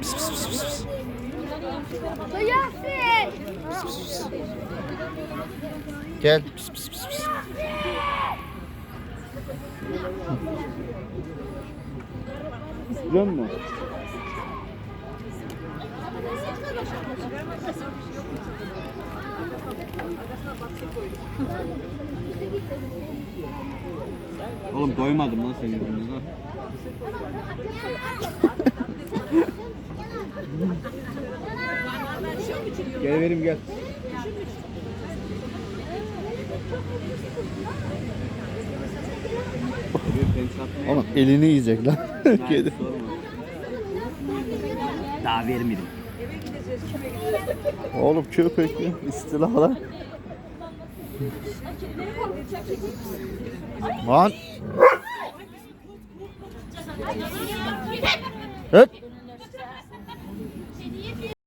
Pis pis pis pis. Gel. Pis pis pis pis. İstiyor musun? Oğlum doymadım lan senin yüzünden. Gel verim gel. Oğlum elini yiyecek lan. Kedi. Daha vermedim. Oğlum köpek mi? İstilalar. Lan. Evet.